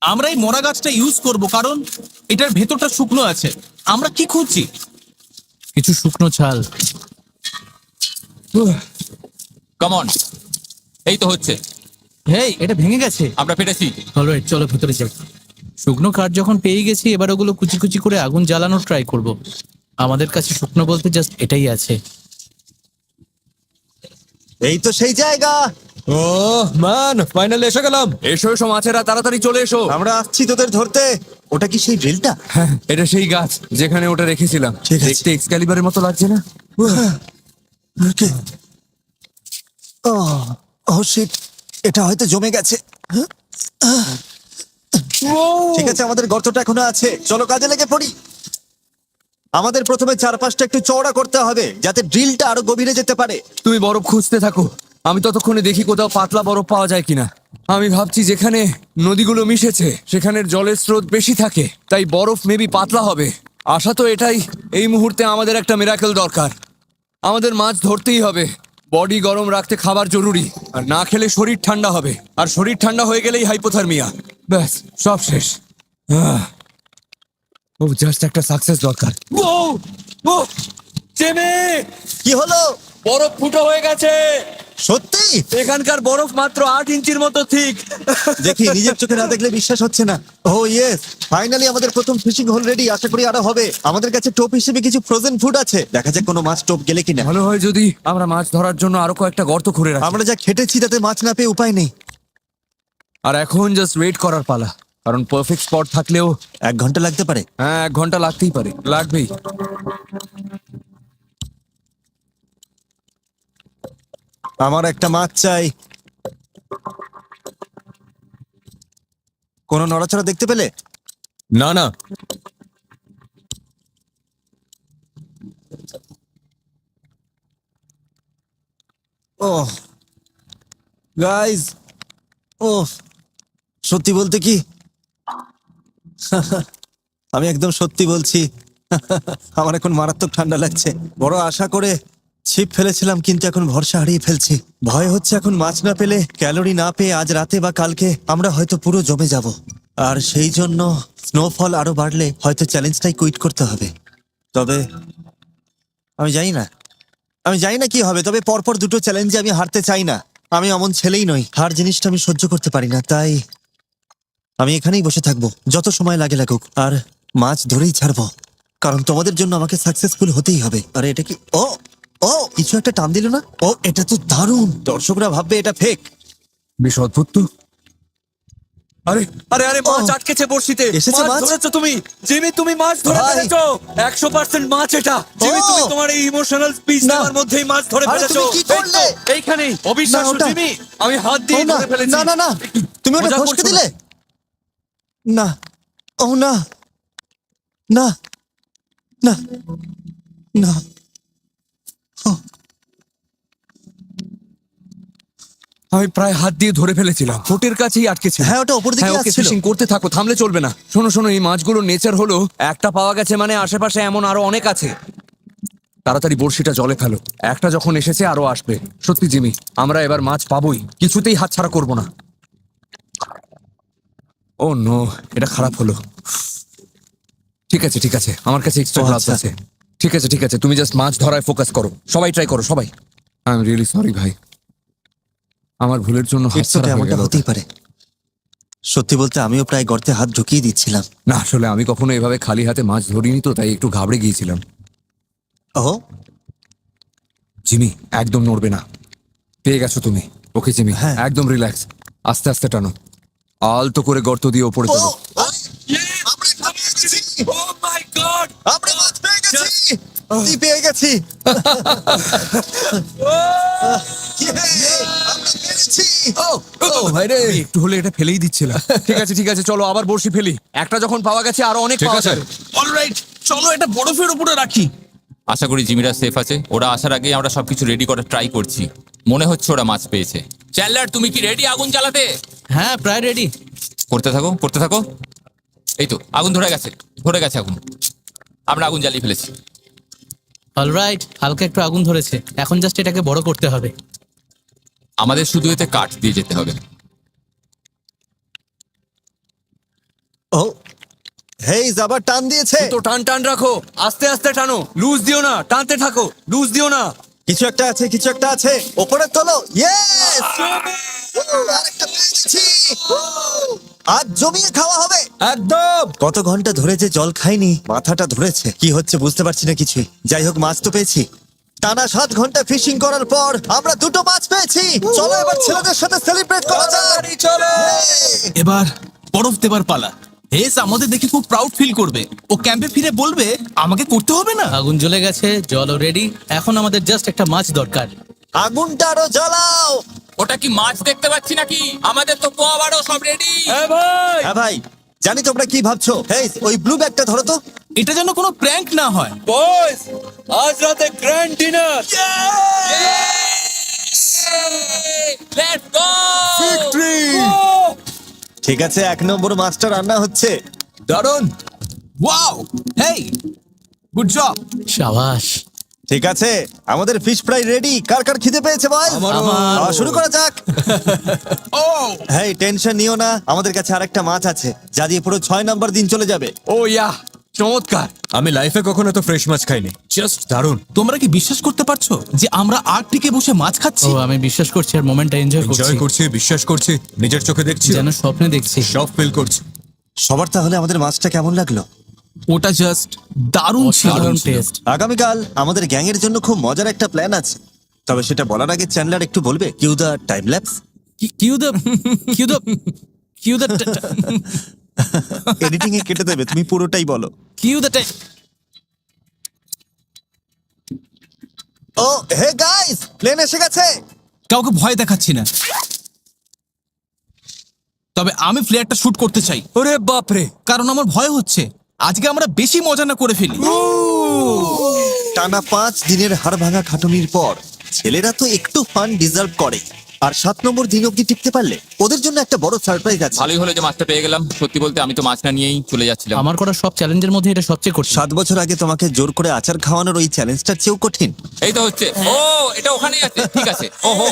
আমরা এই মরা গাছটা ইউজ করব, কারণ এটার ভেতরটা শুকনো আছে। আমরা কি খুঁজছি? কিছু শুকনো ছাল। কাম অন, এই তো হচ্ছে। হেই, এটা ভেঙে গেছে। আমরা পেরেছি। অলরাইট, চলো ভেতরে যাই। শুকনো কাঠ যখন পেয়ে গেছি, এবার ওগুলো কুচি কুচি করে আগুন জ্বালানোর ট্রাই করব। আমাদের কাছে শুকনো বলতে জাস্ট এটাই আছে। এই তো সেই জায়গা। ও ম্যান, ফাইনালি এসে গেলাম। এসো এসো মাছেরা, তাড়াতাড়ি চলে এসো। আমরা আসছি তোদের ধরতে। ওটা কি সেই ড্রিলটা? হ্যাঁ, এটা সেই গাছ যেখানে ওটা রেখেছিলাম। ঠিক আছে। দেখতে এক্সক্যালিবারের মতো লাগছে না? ওকে। ও শিট, এটা হয়তো জমে গেছে। ঠিক আছে, আমাদের গর্তটা এখনো আছে। চলো কাজে লেগে পড়ি। আমাদের প্রথমে চারপাশটা একটু চওড়া করতে হবে, যাতে ড্রিলটা আরো গভীরে যেতে পারে। তুমি বরফ খুঁজতে থাকো, আমি ততক্ষণে দেখি কোথাও পাতলা বরফ পাওয়া যায় কিনা। আমি ভাবছি যেখানে নদীগুলো মিশেছে সেখানের জলের স্রোত বেশি থাকে, তাই বরফ মেবি পাতলা হবে। আশা তো এটাই। এই মুহূর্তে আমাদের একটা মিরাকেল দরকার। আমাদের মাছ ধরতেই হবে। বডি গরম রাখতে খাবার জরুরি, আর না খেলে শরীর ঠান্ডা হবে, আর শরীর ঠান্ডা হয়ে গেলেই হাইপোথার্মিয়া। ব্যাস, সব শেষ। ও জাস্ট একটা সাকসেস দরকার। ও জেমে, কি হলো? বরফ ফুটো হয়ে গেছে। সত্যি? এখানকার বরফ মাত্র 8 ইঞ্চির মতো ঠিক। দেখি, নিজের চোখে না দেখলে বিশ্বাস হচ্ছে না। ও ইয়েস, ফাইনালি আমাদের প্রথম ফিশিং হোল রেডি। আশা করি আরো হবে। আমাদের কাছে টোপ হিসেবে কিছু ফ্রোজেন ফুড আছে। দেখা যাক কোনো মাছ টোপ গেলে কিনা। ভালো হয় যদি আমরা মাছ ধরার জন্য আরো কয়েকটা গর্ত খুঁড়ে রাখি। আমরা যা খেটেছি তাতে মাছ না পেয়ে উপায় নেই। আর এখন জাস্ট ওয়েট করার পালা, কারণ পারফেক্ট স্পট থাকলেও 1 ঘন্টা লাগতে পারে। হ্যাঁ 1 ঘন্টা লাগতেই পারে, লাগবেই। আমার একটা মাছ চাই। কোনো নড়াচড়া দেখতে পেলে? না না, ও গাইস, ও সত্যি বলতে কি, আমি একদম সত্যি বলছি। আমার এখন মারাত্মক ঠান্ডা লাগছে। বড় আশা করে ছিপ ফেলেছিলাম, কিন্তু এখন ভরসা হারিয়ে ফেলছি। ভয় হচ্ছে এখন মাছ না পেলে, ক্যালোরি না পেয়ে আজ রাতে বা কালকে আমরা হয়তো পুরো জমে যাব। আর সেই জন্য স্নোফল আরো বাড়লে হয়তো চ্যালেঞ্জটাই কুইট করতে হবে। তবে আমি জানি না কি হবে। তবে পরপর 2টো চ্যালেঞ্জে আমি হারতে চাই না। আমি অমন ছেলেই নই, হার জিনিসটা আমি সহ্য করতে পারি না। তাই আমি এখানেই বসে থাকবো, যত সময় লাগে লাগুক, আর মাছ ধরেই ছাড়বো। কারণ তোমাদের জন্য আমাকে সাকসেসফুল হতেই হবে। আরে এটা কি? ও ও কিছু একটা টান দিল না? ও এটা তো দারুণ, দর্শকরা ভাববে এটা ফেক। বেশ অদ্ভুত তো। আরে আরে আরে মাছ আটকেছে বড়শিতে। এসেছে মাছ? ধরেছো তুমি জিমি, তুমি মাছ ধরে ভাই। ফেলেছো। 100% মাছ এটা জিমি। তুমি তোমার এই ইমোশনাল স্পিচ না। দেওয়ার মধ্যেই মাছ ধরে আরে ফেলেছো। তুমি কি করলে? এই তো, এইখানেই অবিশ্বাস্য না, ওটা- জিমি, আমি হাত ও দিয়ে না, ধরে ফেলেছি। না না না, তুমি ওটা মজা ফসকে করছো দিলে না। ও না না না না। ও, আমি প্রায় হাত দিয়ে ধরে ফেলেছিলাম, ঠোঁটের কাছেই আটকেছিল। হ্যাঁ, ওটা ওপর দিকে হ্যাঁ, ওকে আসছিল। ফিশিং করতে থাকো, থামলে চলবে না। শোনো শোনো, এই মাছগুলোর নেচার হলো একটা পাওয়া গেছে মানে আশেপাশে এমন আরো অনেক আছে। তাড়াতাড়ি বড়শিটা জলে ফেলো, একটা যখন এসেছে আরো আসবে। সত্যি জিমি, আমরা এবার মাছ পাবোই, কিছুতেই হাতছাড়া করব না। ও নো, এটা খারাপ হলো। ঠিক আছে ঠিক আছে, আমার কাছে এক্সট্রা ও, গ্লাভস আচ্ছা। আছে। ঠিক আছে ঠিক আছে, তুমি জাস্ট মাছ ধরায় ফোকাস করো। সবাই ট্রাই করো, সবাই। আই এম রিয়েলি সরি ভাই, আমার ভুলের জন্য It's হাতছাড়া okay, হয়ে এমনটা গেল। হতেই পারে। সত্যি বলতে আমিও প্রায় গর্তে হাত ঢুকিয়ে দিচ্ছিলাম। না আসলে আমি কখনো এভাবে খালি হাতে মাছ ধরিনি তো, তাই একটু ঘাবড়ে গিয়েছিলাম। ও জিমি, একদম নড়বে না। পেয়ে গেছো তুমি। ওকে জিমি, হ্যাঁ। একদম রিল্যাক্স। আস্তে আস্তে টানো, আলতো করে গর্ত দিয়ে ওপরে তোলো। আমরা মাছ পেয়ে গেছি। কি পেয়ে গেছি? Yay! আমরা পেরেছি। ভাই রে, একটু হলে এটা ফেলেই দিচ্ছিলাম। ঠিক আছে ঠিক আছে, চলো আবার বড়শি ফেলি। একটা যখন পাওয়া গেছে আরো অনেক ঠিক পাওয়া আছে। যাবে। অলরাইট, চলো এটা বরফের উপরে রাখি। আশা করি জিমিরা সেফ আছে। ওরা আসার আগেই আমরা সবকিছু রেডি করার ট্রাই করছি। মনে হচ্ছে ওরা মাছ পেয়েছে। চ্যান্ডলার, তুমি কি রেডি আগুন জ্বালাতে? হ্যাঁ, প্রায় রেডি। করতে থাকো করতে থাকো। এই তো আগুন ধরে গেছে আগুন। আমরা আগুন জ্বালিয়ে ফেলেছি। অলরাইট, হালকা একটু আগুন ধরেছে, এখন জাস্ট এটাকে বড় করতে হবে। আমাদের শুধু এতে কাঠ দিয়ে যেতে হবে। ও হেই, আবার টান দিয়েছে। তো টান টান রাখো, আস্তে আস্তে টানো, লুজ দিও না, টানতে থাকো, লুজ দিও না। কিছু একটা আছে, কিছু একটা আছে। ওপরে তোলো। ইয়েস! আরেকটা পেয়ে গেছি। আজ জমিয়ে খাওয়া হবে। একদম। কত ঘন্টা ধরে যে জল খাইনি, মাথাটা ধরেছে। কি হচ্ছে বুঝতে পারছি না কিছুই। যাই হোক, মাছ তো পেয়েছি। টানা 7 ঘন্টা ফিশিং করার পর আমরা 2টো মাছ পেয়েছি। চলো এবার ছেলেদের সাথে সেলিব্রেট করা যাক। চলো। Yay! এবার বরফ দেবার পালা। হেস আমাদের দেখে খুব প্রাউড ফিল করবে। ও ক্যাম্পে ফিরে বলবে আমাকে করতে হবে না। আগুন জ্বলে গেছে, জলও রেডি। এখন আমাদের জাস্ট একটা মাছ দরকার। আগুনটা আরো জ্বালাও। ওটা কি মাছ দেখতে পাচ্ছি নাকি? আমাদের তো পোয়াবারও সব রেডি। হ্যাঁ ভাই, জানি তোমরা কি ভাবছো। হেই, ওই ব্লু ব্যাগটা ধরো তো। এটা যেন কোনো প্র্যাঙ্ক না হয়। বয়েজ, আজ রাতে গ্র্যান্ড ডিনার। Let's go! ঠিক আছে, 1 নম্বর মাছটা রান্না হচ্ছে। দারুন। ওয়াও, হেই, গুড জব। সাবাস। ঠিক আছে, আমাদের ফিশ ফ্রাই রেডি। কার কার খিদে পেয়েছে বল? আমারও। শুরু করা যাক। ও হেই, টেনশন নিও না, আমাদের কাছে আরেকটা মাছ আছে যা দিয়ে পুরো 6 নম্বর দিন চলে যাবে। ও ইয়া, চমৎকার। আমি লাইফে কখনো তো ফ্রেশ মাছ খাইনি। জাস্ট দারুন। তোমরা কি বিশ্বাস করতে পারছো যে আমরা আর্কটিকে বসে মাছ খাচ্ছি? ও, আমি বিশ্বাস করছি আর মোমেন্টটা এনজয় করছি, এনজয় করছি, বিশ্বাস করছি, নিজের চোখে দেখছি, যেন স্বপ্নে দেখছি। সব ফিল করছি। সবার তাহলে আমাদের মাছটা কেমন লাগলো? ওটা জাস্ট দারুণ ছিল। অসাধারণ টেস্ট। আগামীকাল আমাদের গ্যাং এর জন্য খুব মজার একটা প্ল্যান আছে। তবে সেটা বলার আগে চ্যান্ডলার একটু বলবে cue the time lapse. Cue the editing এ কেটে দেবে, তুমি পুরোটাই বলো। ও হে গাইস, প্লেন এসে গেছে। কাউকে ভয় দেখাচ্ছি না, তবে আমি ফ্লেয়ারটা শুট করতে চাই, ওরে বাপরে। কারণ আমার ভয় হচ্ছে আজকে আমরা বেশি মজা না করে ফেলি। টানা 5 দিনের হাড় ভাঙা খাটুনির পর ছেলেরা তো একটু ফান ডিজার্ভ করে। আর 7 নম্বর দিন অব্দি টিকতে পারলে ওদের জন্য একটা বড় সারপ্রাইজ আছে। ভালোই হলো যে মাছটা পেয়ে গেলাম। সত্যি বলতে আমি তো মাছ না নিয়েই চলে যাচ্ছিলাম। আমার করা সব চ্যালেঞ্জের মধ্যে এটা সবচেয়ে কঠিন। 7 বছর আগে তোমাকে জোর করে আচার খাওয়ানোর ওই চ্যালেঞ্জটার চেয়েও কঠিন। এই তো হচ্ছে। ও এটা ওখানেই আছে। ঠিক আছে। ওহো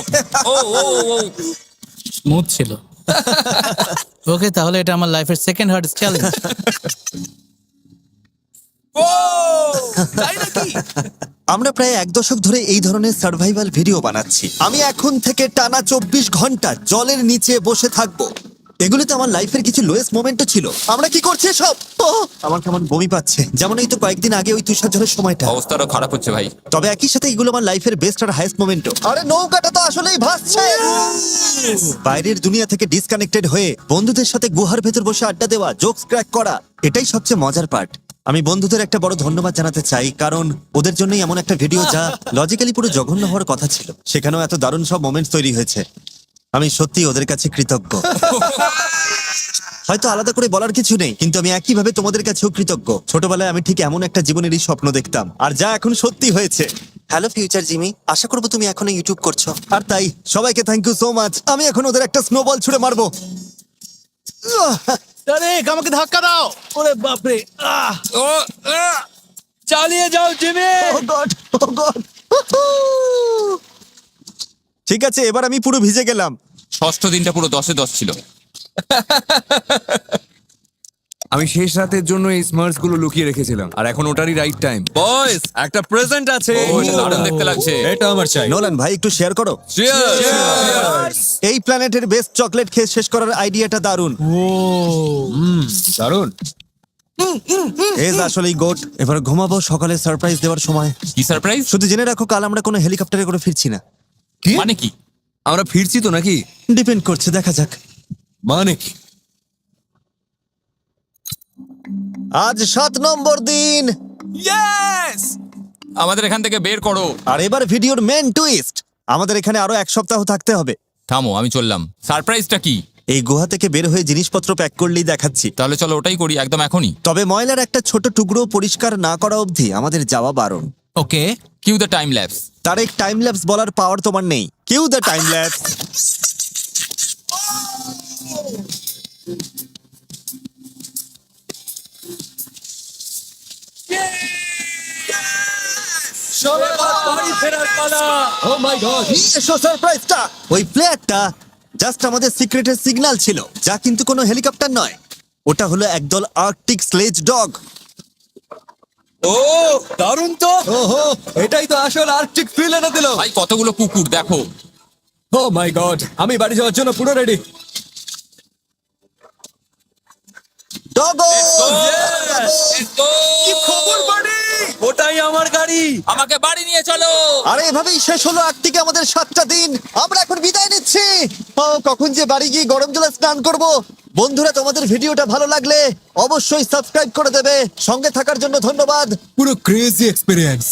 ও ও ও স্মুথ ছিল। ওকে, তাহলে এটা আমার লাইফের সেকেন্ড হার্ডেস্ট চ্যালেঞ্জ। তাই নাকি? আমরা প্রায় 1 দশক ধরে এই ধরনের সার্ভাইভাল ভিডিও বানাচ্ছি। আমি এখন থেকে টানা 24 ঘন্টা জলের নিচে বসে থাকবো এগুলোতে আমার লাইফের কিছু লোয়েস্ট মোমেন্টও ছিল। আমরা কি করছি সব? আমার কেমন বমি পাচ্ছে, যেমন এই তো কয়েকদিন আগে ওই তুষারঝড়ের সময়টা। অবস্থা আরো খারাপ হচ্ছে ভাই। তবে একই সাথে এগুলো আমার লাইফের বেস্ট আর হাইস্ট মোমেন্টও। আরে নৌকাটা তো আসলেই ভাসছে। বাইরের দুনিয়া থেকে ডিসকানেক্টেড হয়ে বন্ধুদের সাথে গুহার ভেতর বসে আড্ডা দেওয়া, জোকস ক্র্যাক করা, এটাই সবচেয়ে মজার পার্ট। আমি বন্ধুদের একটা বড় ধন্যবাদ জানাতে চাই, কারণ ওদের জন্যই এমন একটা ভিডিও যা লজিক্যালি পুরো জঘন্য হওয়ার কথা ছিল, সেখানেও এত দারুণ সব মোমেন্টস তৈরি হয়েছে। আমি সত্যি ওদের কাছে কৃতজ্ঞ। হয়তো আলাদা করে বলার কিছু নেই, কিন্তু আমি একইভাবে তোমাদের কাছেও কৃতজ্ঞ। ছোটবেলায় আমি ঠিক এমন একটা জীবনেরই স্বপ্ন দেখতাম, আর যা এখন সত্যি হয়েছে। হ্যালো ফিউচার জিমি, আশা করবো তুমি এখনো ইউটিউব করছো। আর তাই সবাইকে থ্যাংক ইউ সো মাচ। আমি এখন ওদের একটা স্নোবল ছুড়ে মারবো। আরে আমাকে ধাক্কা দাও। ওরে বাপরে। চালিয়ে যাও Jimmy. Oh God, oh God. ঠিক আছে, এবার আমি পুরো ভিজে গেলাম। ষষ্ঠ দিনটা পুরো 10-এ 10 ছিল। আমি শেষ রাতের জন্য এই স্মার্টস গুলো লুকিয়ে রেখেছিলাম, আর এখন ওটারই রাইট টাইম। বয়েস, একটা প্রেজেন্ট আছে। ও, এটা দারুণ দেখতে লাগছে। এটা আমার চাই। নোলান ভাই, একটু শেয়ার করো। Cheers! এই প্ল্যানেটের বেস্ট চকলেট খেয়ে শেষ করার আইডিয়াটা দারুণ। দারুন। এজ আসলেই গোট। এবার ঘুমাবো, সকালে সারপ্রাইজ দেওয়ার সময়। কি সারপ্রাইজ? শুধু জেনে রাখো, কাল আমরা কোনো হেলিকপ্টারে করে ফিরছি না। মানে কি? আমরা ফিরছি তো নাকি? ডিপেন্ড করছে, দেখা যাক। মানে কি? আজ 7 নম্বর দিন, ইয়েস! আমাদের এখান থেকে বের করো। আর এবার ভিডিওর মেন টুইস্ট। আমাদের এখানে আরো 1 সপ্তাহ থাকতে হবে। থামো, আমি চললাম। সারপ্রাইজটা কি? এই গুহা থেকে বের হয়ে জিনিসপত্র প্যাক করলেই দেখাচ্ছি। তাহলে চলো ওটাই করি, একদম এখনই। তবে ময়লার একটা ছোট টুকরো পরিষ্কার না করা অবধি আমাদের যাওয়া বারণ। Okay. Cue the time lapse. তার এক টাইম ল্যাপস বলার পাওয়ার তোমার নেই। Cue the time lapse. Oh my God. এসো সারপ্রাইজটা। ওই প্লেয়ারটা জাস্ট আমাদের সিক্রেটের সিগন্যাল ছিল, যা কিন্তু কোনো হেলিকপ্টার নয়। ওটা হলো একদল আর্কটিক স্লেজ ডগ। ও দারুন তো। ওহো, এটাই তো আসল আর্কটিক ফিল এনে দিল। ভাই কতগুলো কুকুর দেখো। ও মাই গড, আমি বাড়ি যাওয়ার জন্য পুরো রেডি। ডগো! কি খবর বাড়ি? ওটাই আমার গাড়ি। আমাকে বাড়ি নিয়ে চলো। আর এভাবেই শেষ হলো আর্কটিকে আমাদের 7টা দিন। আমরা এখন বিদায় নিচ্ছি। কখন যে বাড়ি গিয়ে গরম জলে স্নান করব। বন্ধুরা, তোমাদের ভিডিওটা ভালো লাগলে অবশ্যই সাবস্ক্রাইব করে দেবে। সঙ্গে থাকার জন্য ধন্যবাদ। পুরো ক্রেজি এক্সপেরিয়েন্স।